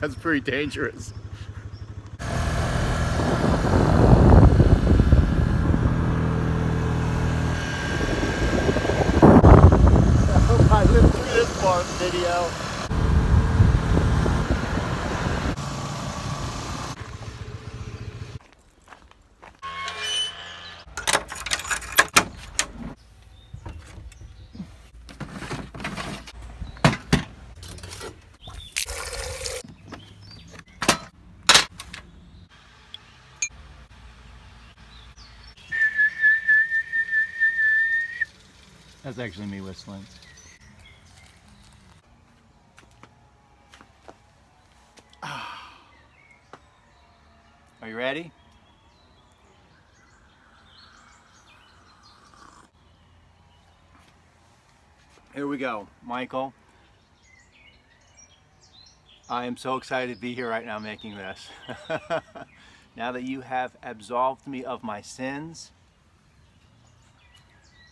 That's pretty dangerous. I hope I lived through this part of the video. That's actually me whistling. Are you ready? Here we go, Michael. I am so excited to be here right now making this. Now that you have absolved me of my sins,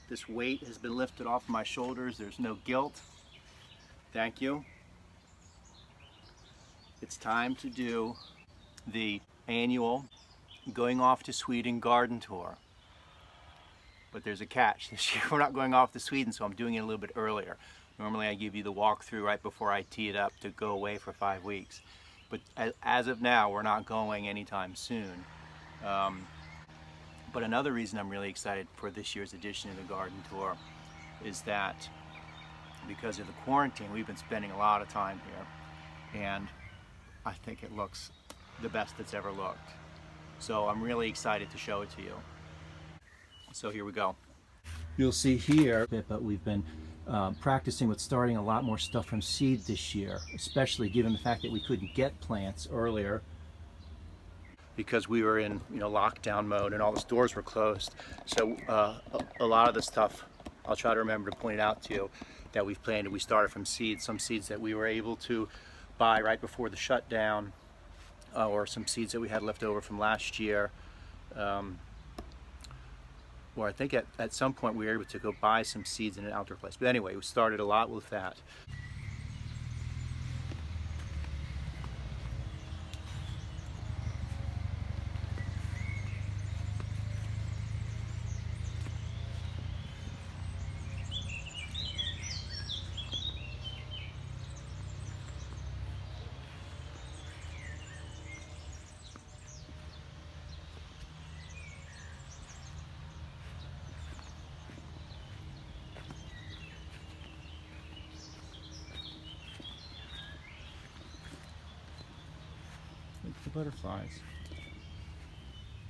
this weight has been lifted off my shoulders. There's no guilt. Thank you. It's time to do the annual Going Off to Sweden garden tour. But there's a catch. This year we're not going off to Sweden, so I'm doing it a little bit earlier. Normally I give you the walkthrough right before I tee it up to go away for 5 weeks. But as of now, we're not going anytime soon. But another reason I'm really excited for this year's edition of the garden tour is that because of the quarantine, we've been spending a lot of time here, and I think it looks the best it's ever looked. So I'm really excited to show it to you. So here we go. You'll see here, but we've been practicing with starting a lot more stuff from seed this year, especially given the fact that we couldn't get plants earlier because we were in lockdown mode and all the stores were closed. So a lot of the stuff, I'll try to remember to point it out to you, that we've planted, we started from seeds. Some seeds that we were able to buy right before the shutdown, or some seeds that we had left over from last year. Or I think at some point we were able to go buy some seeds in an outdoor place. But anyway, we started a lot with that. Look at the butterflies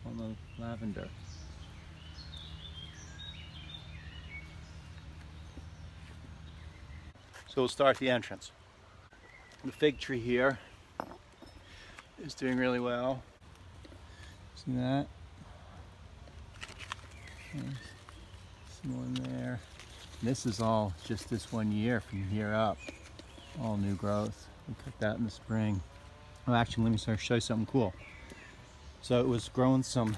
on the lavender. So we'll start at the entrance. The fig tree here is doing really well. See that? There's some more in there. And this is all just this one year from here up. All new growth. We cut that in the spring. Oh, actually, let me show you something cool. So it was growing some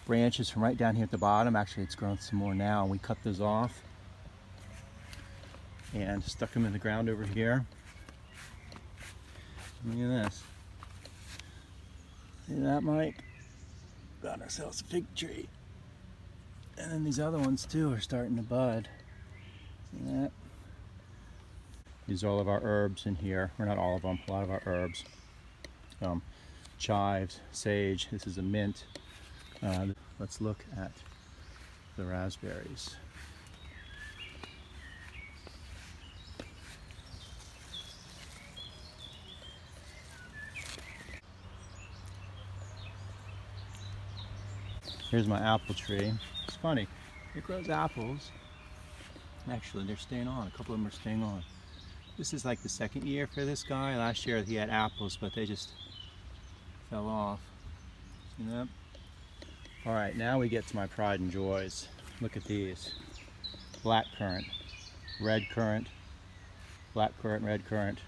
branches from right down here at the bottom. Actually, it's grown some more now. We cut those off and stuck them in the ground over here. Look at this. See that, Mike? Got ourselves a fig tree. And then these other ones too are starting to bud. See that? These are all of our herbs in here. Or not all of them, a lot of our herbs. Chives, sage, this is a mint. Let's look at the raspberries. Here's my apple tree. It's funny, it grows apples. Actually, they're staying on. A couple of them are staying on. This is like the second year for this guy. Last year he had apples, but they just fell off. See that? All right, now we get to my pride and joys. Look at these. Black currant, red currant, black currant, red currant,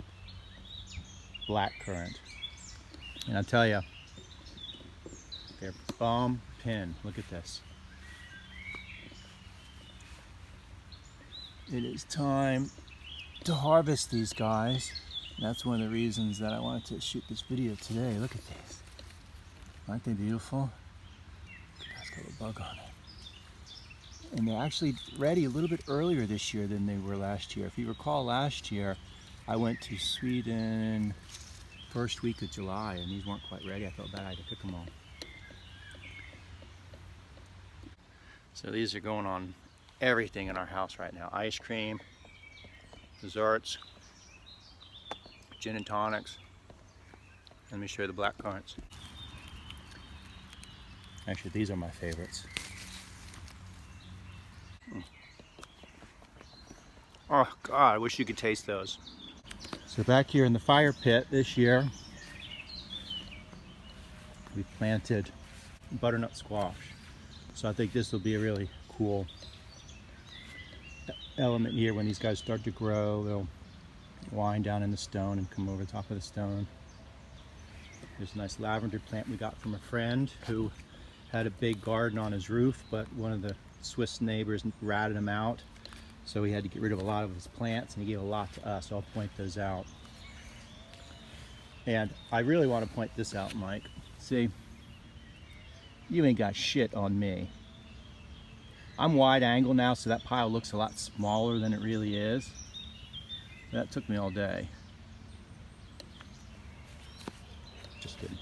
black currant. And I'll tell you, they're bomb pin. Look at this. It is time to harvest these guys. That's one of the reasons that I wanted to shoot this video today. Look at these. Aren't they beautiful? That's got a bug on it. And they're actually ready a little bit earlier this year than they were last year. If you recall, last year I went to Sweden first week of July and these weren't quite ready. I felt bad I had to pick them all. So these are going on everything in our house right now. Ice cream, desserts, gin and tonics. Let me show you the black currants. Actually, these are my favorites. Oh God, I wish you could taste those. So back here in the fire pit this year, we planted butternut squash. So I think this will be a really cool element here. When these guys start to grow, they'll wind down in the stone and come over the top of the stone. There's a nice lavender plant we got from a friend who had a big garden on his roof, but one of the Swiss neighbors ratted him out. So he had to get rid of a lot of his plants, and he gave a lot to us, so I'll point those out. And I really want to point this out, Mike. See, you ain't got shit on me. I'm wide angle now, so that pile looks a lot smaller than it really is. That took me all day. Just kidding.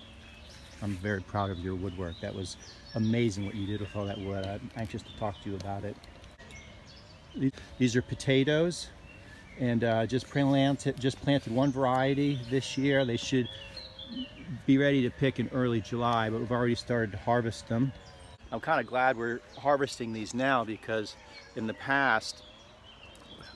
I'm very proud of your woodwork. That was amazing what you did with all that wood. I'm anxious to talk to you about it. These are potatoes, and just planted one variety this year. They should be ready to pick in early July, but we've already started to harvest them. I'm kind of glad we're harvesting these now, because in the past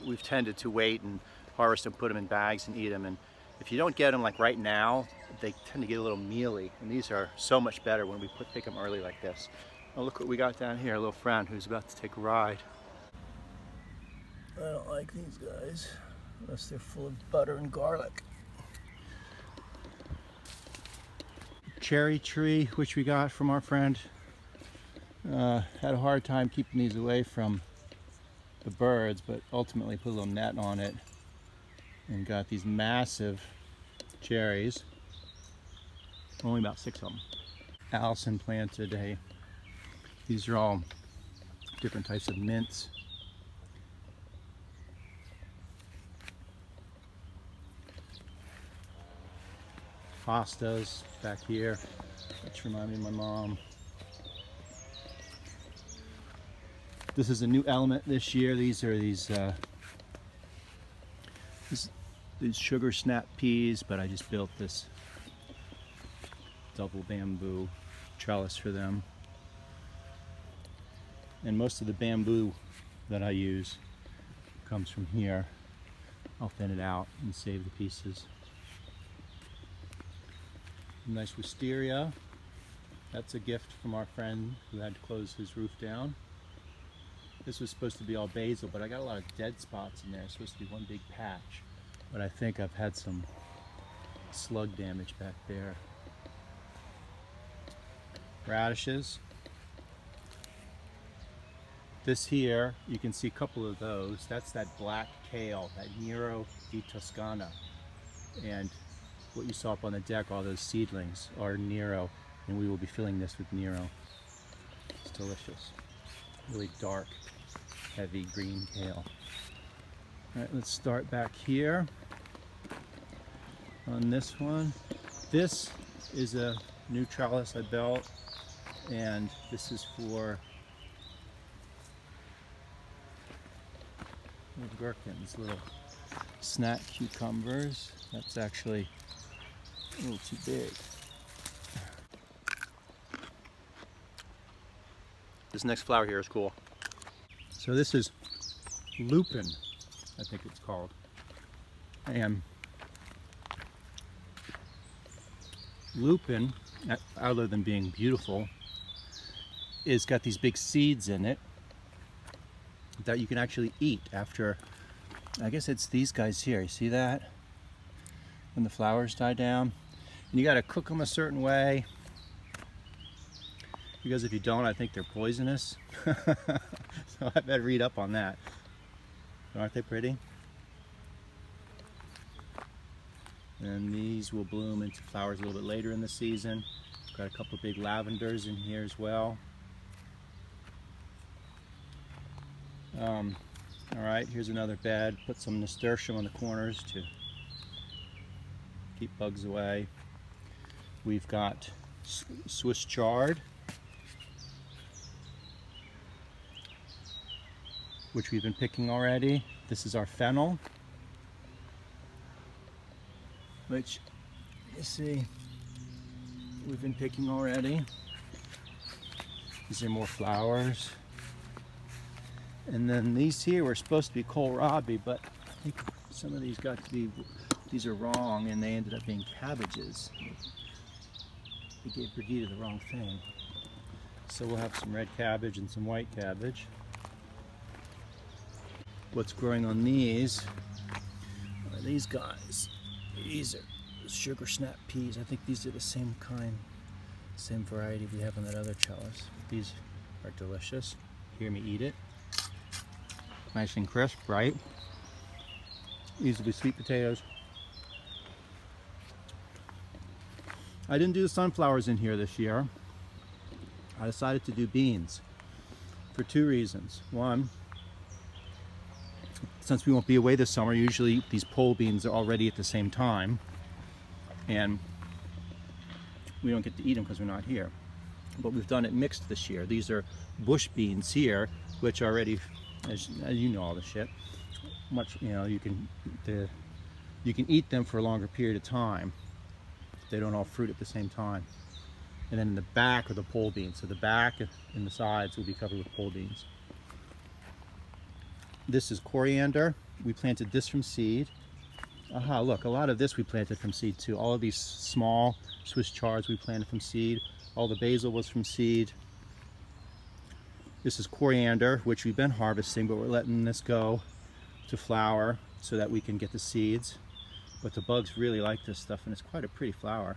we've tended to wait and harvest them, put them in bags and eat them, and if you don't get them like right now, they tend to get a little mealy, and these are so much better when we pick them early like this. Oh, look what we got down here, a little friend who's about to take a ride. I don't like these guys unless they're full of butter and garlic. Cherry tree, which we got from our friend, had a hard time keeping these away from the birds, but ultimately put a little net on it and got these massive cherries. Only about 6 of them. Allison planted these are all different types of mints. Hostas back here, which remind me of my mom. This is a new element this year. These are these sugar snap peas, but I just built this double bamboo trellis for them. And most of the bamboo that I use comes from here. I'll thin it out and save the pieces. Nice wisteria. That's a gift from our friend who had to close his roof down. This was supposed to be all basil, but I got a lot of dead spots in there. It's supposed to be one big patch, but I think I've had some slug damage back there. Radishes. This here, you can see a couple of those. That's that black kale, that Nero di Toscana. And what you saw up on the deck, all those seedlings, are Nero, and we will be filling this with Nero. It's delicious. Really dark, heavy green kale. All right, let's start back here on this one. This is a new trellis I built, and this is for little gherkins, little snack cucumbers. That's actually a little too big. This next flower here is cool. So this is lupin, I think it's called. And lupin, other than being beautiful, is got these big seeds in it that you can actually eat after, I guess it's these guys here, you see that? When the flowers die down. And you gotta cook them a certain way, because if you don't, I think they're poisonous. So I better read up on that. Aren't they pretty? And these will bloom into flowers a little bit later in the season. Got a couple of big lavenders in here as well. All right, here's another bed. Put some nasturtium on the corners to keep bugs away. We've got Swiss chard, which we've been picking already. This is our fennel, which, you see, we've been picking already. These are more flowers. And then these here were supposed to be kohlrabi, but I think some of these got to be, these are wrong, and they ended up being cabbages. We gave Brigitte the wrong thing. So we'll have some red cabbage and some white cabbage. What's growing on these are these guys. These are sugar snap peas. I think these are the same kind, same variety we have on that other trellis. These are delicious. Hear me eat it. Nice and crisp, right? These will be sweet potatoes. I didn't do the sunflowers in here this year. I decided to do beans for two reasons. One, since we won't be away this summer, usually these pole beans are already at the same time, and we don't get to eat them because we're not here. But we've done it mixed this year. These are bush beans here, which are already, as you know, all the shit. Much, you know, you can eat them for a longer period of time. They don't all fruit at the same time. And then in the back are the pole beans. So the back and the sides will be covered with pole beans. This is coriander. We planted this from seed. Aha, look, a lot of this we planted from seed too. All of these small Swiss chards we planted from seed. All the basil was from seed. This is coriander, which we've been harvesting, but we're letting this go to flower so that we can get the seeds. But the bugs really like this stuff, and it's quite a pretty flower.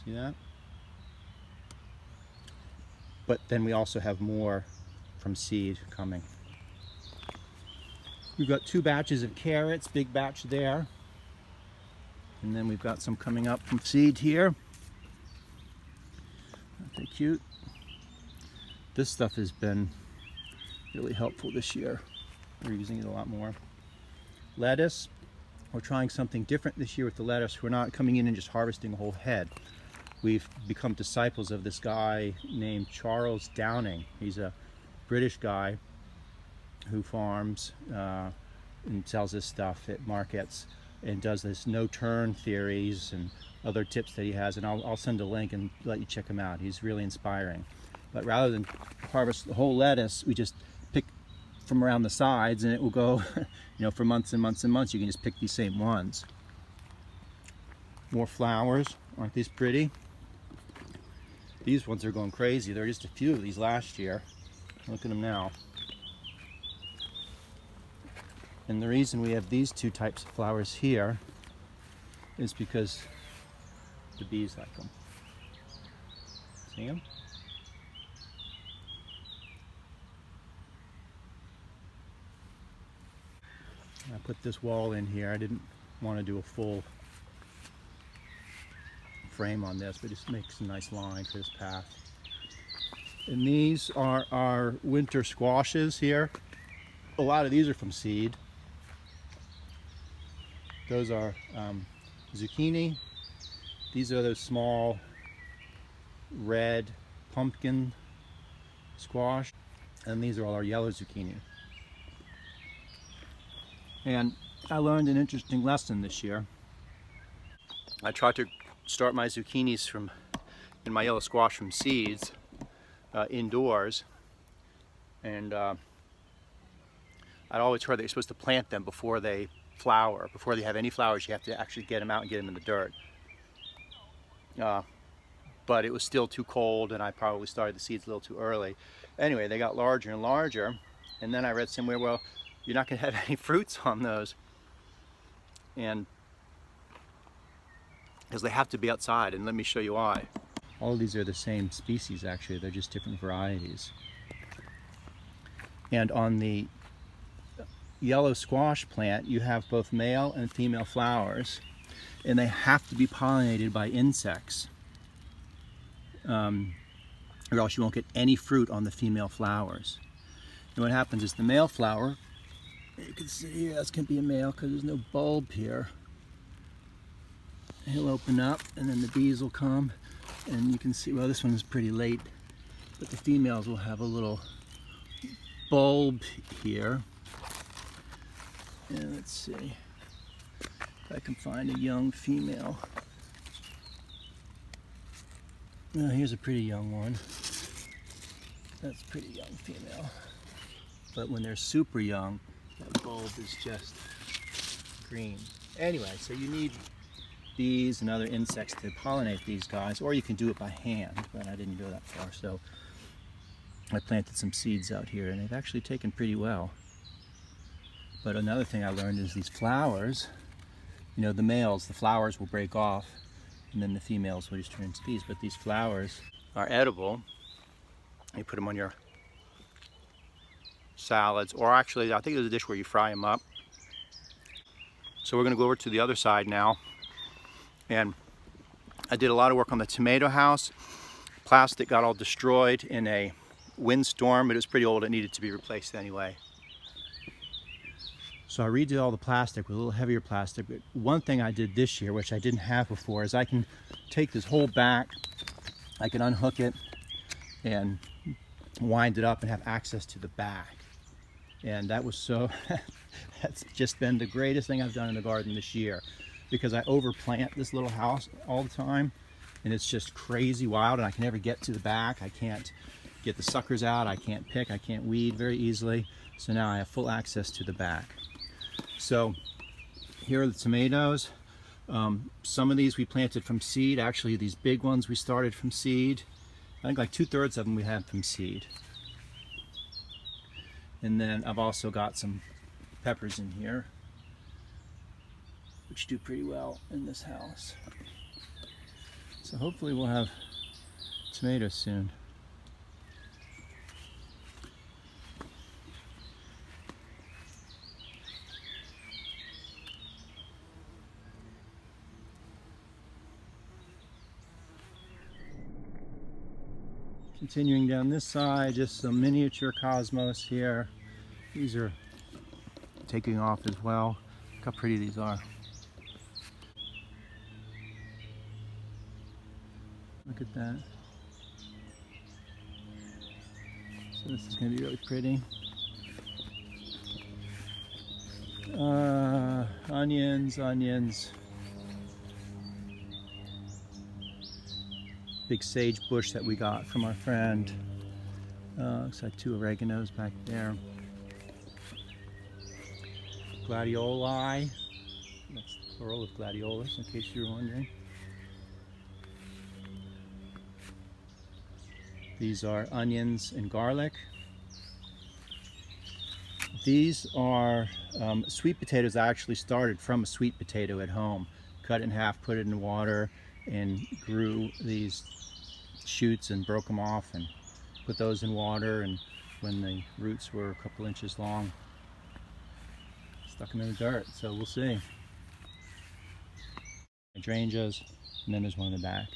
See that? But then we also have more from seed coming. We've got 2 batches of carrots, big batch there. And then we've got some coming up from seed here. Aren't they cute? This stuff has been really helpful this year. We're using it a lot more. Lettuce. We're trying something different this year with the lettuce. We're not coming in and just harvesting a whole head. We've become disciples of this guy named Charles Downing. He's a British guy who farms and sells this stuff at markets and does this no-turn theories and other tips that he has. And I'll send a link and let you check him out. He's really inspiring. But rather than harvest the whole lettuce, we just pick from around the sides, and it will go, you know, for months and months and months. You can just pick these same ones. More flowers. Aren't these pretty? These ones are going crazy. There are just a few of these last year. Look at them now. And the reason we have these 2 types of flowers here is because the bees like them. See them? I put this wall in here. I didn't want to do a full frame on this, but just makes a nice line for this path. And these are our winter squashes here. A lot of these are from seed. Those are zucchini. These are those small red pumpkin squash. And these are all our yellow zucchini. And I learned an interesting lesson this year. I tried to start my zucchinis and my yellow squash from seeds indoors. And I'd always heard that you're supposed to plant them before they flower. Before they have any flowers, you have to actually get them out and get them in the dirt. But it was still too cold, and I probably started the seeds a little too early. Anyway, they got larger and larger, and then I read somewhere, well, you're not going to have any fruits on those, and because they have to be outside. And let me show you why. All of these are the same species, actually. They're just different varieties. And on the yellow squash plant, you have both male and female flowers. and they have to be pollinated by insects, or else you won't get any fruit on the female flowers. And what happens is the male flower, you can see here, that's going to be a male because there's no bulb here. He'll open up and then the bees will come, and you can see, well, this one is pretty late, but the females will have a little bulb here. And let's see if I can find a young female. Oh, here's a pretty young one. That's a pretty young female. But when they're super young, that bulb is just green. Anyway, so you need bees and other insects to pollinate these guys, or you can do it by hand, but I didn't go that far. So I planted some seeds out here and they've actually taken pretty well. But another thing I learned is these flowers, you know, the males, the flowers will break off and then the females will just turn into bees. But these flowers are edible. You put them on your salads, or actually I think there's a dish where you fry them up. So we're going to go over to the other side now. And I did a lot of work on the tomato house. Plastic got all destroyed in a windstorm, but it was pretty old. It needed to be replaced anyway. So I redid all the plastic with a little heavier plastic. But one thing I did this year, which I didn't have before, is I can take this whole back, I can unhook it and wind it up and have access to the back. And that was so, that's just been the greatest thing I've done in the garden this year, because I overplant this little house all the time and it's just crazy wild and I can never get to the back. I can't get the suckers out, I can't pick, I can't weed very easily. So now I have full access to the back. So here are the tomatoes. Some of these we planted from seed. Actually, these big ones we started from seed. I think like 2/3 of them we had from seed. And then I've also got some peppers in here, which do pretty well in this house. So hopefully we'll have tomatoes soon. Continuing down this side, just some miniature cosmos here. These are taking off as well. Look how pretty these are. Look at that. So this is going to be really pretty. Onions. Big sage bush that we got from our friend. Looks like 2 oreganos back there. Gladioli. That's plural of gladiolus, in case you were wondering. These are onions and garlic. These are sweet potatoes. I actually started from a sweet potato at home. Cut it in half, put it in water, and grew these shoots and broke them off and put those in water, and when the roots were a couple inches long, stuck them in the dirt. So we'll see. Hydrangeas, and then there's one in the back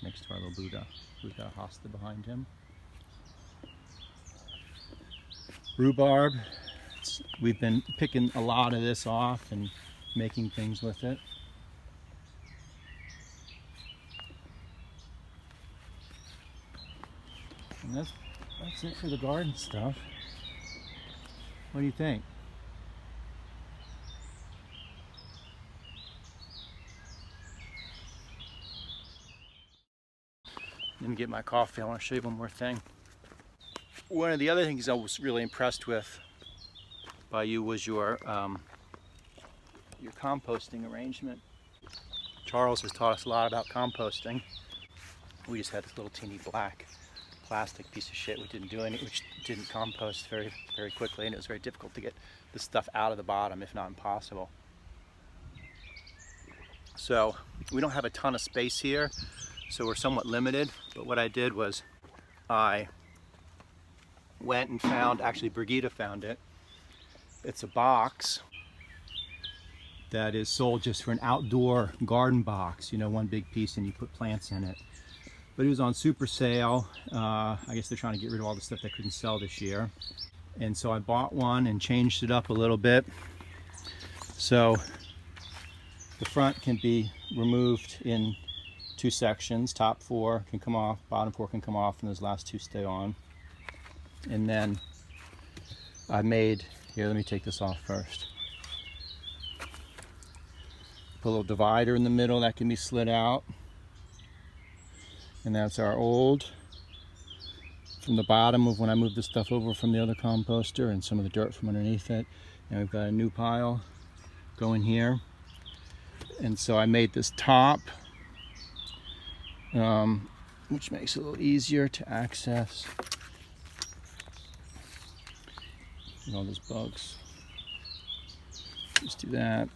next to our little Buddha hosta behind him. Rhubarb, we've been picking a lot of this off and making things with it. And that's it for the garden stuff. What do you think? Let me get my coffee. I want to show you one more thing. One of the other things I was really impressed with by you was your composting arrangement. Charles has taught us a lot about composting. We just had this little teeny black plastic piece of shit which didn't compost very, very quickly, and it was very difficult to get the stuff out of the bottom, if not impossible. So we don't have a ton of space here, so we're somewhat limited, but what I did was I went and found, actually Brigitte found it. It's a box that is sold just for an outdoor garden box, you know, one big piece and you put plants in it. But it was on super sale. I guess they're trying to get rid of all the stuff they couldn't sell this year. And so I bought one and changed it up a little bit. So the front can be removed in 2 sections. Top 4 can come off, bottom 4 can come off, and those last 2 stay on. And then I made, here, let me take this off first. Put a little divider in the middle that can be slid out. And that's our old, from the bottom of when I moved the stuff over from the other composter and some of the dirt from underneath it. And we've got a new pile going here. And so I made this top, which makes it a little easier to access. And all those bugs. Just do that.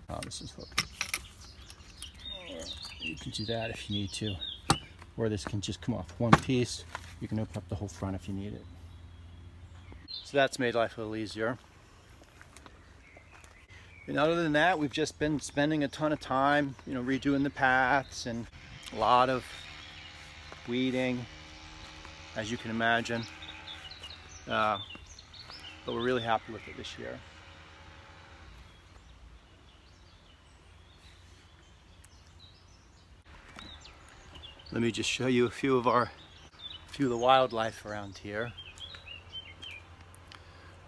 Oh, this is hooked. You can do that if you need to. Or this can just come off one piece. You can open up the whole front if you need it. So that's made life a little easier. And other than that, we've just been spending a ton of time, you know, redoing the paths and a lot of weeding, as you can imagine. But we're really happy with it this year. Let me just show you a few of the wildlife around here.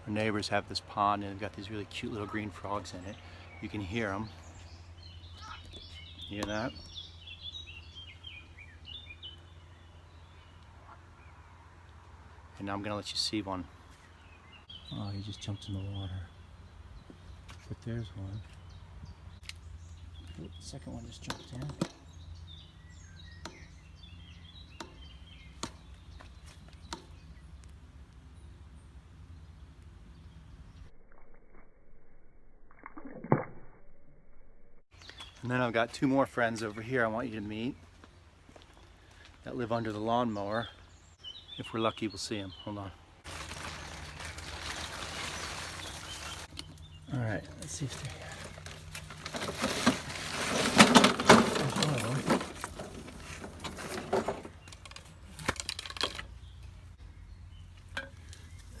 Our neighbors have this pond and they've got these really cute little green frogs in it. You can hear them. Hear that? And now I'm gonna let you see one. Oh, he just jumped in the water. But there's one. Oh, the second one just jumped in. And then I've got 2 more friends over here I want you to meet that live under the lawnmower. If we're lucky, we'll see them. Hold on. All right, let's see if they're here.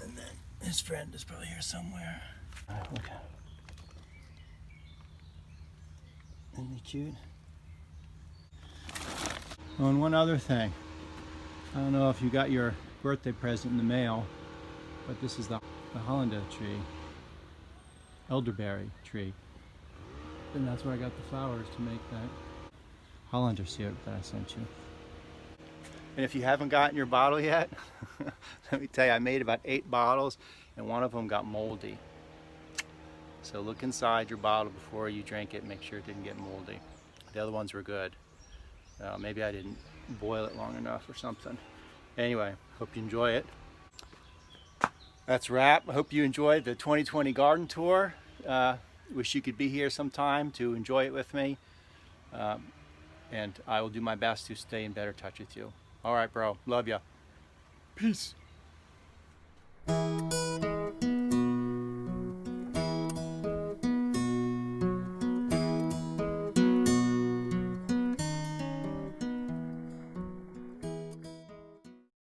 And then his friend is probably here somewhere. Look at him. Isn't he cute? Oh, and one other thing. I don't know if you got your birthday present in the mail, but this is the Hollander tree, elderberry tree. And that's where I got the flowers to make that Hollander syrup that I sent you. And if you haven't gotten your bottle yet, let me tell you, I made about 8 bottles and one of them got moldy. So look inside your bottle before you drink it, make sure it didn't get moldy. The other ones were good. Maybe I didn't boil it long enough or something. Anyway, hope you enjoy it. That's a wrap. I hope you enjoyed the 2020 garden tour. Wish you could be here sometime to enjoy it with me. And I will do my best to stay in better touch with you. All right, bro. Love ya. Peace.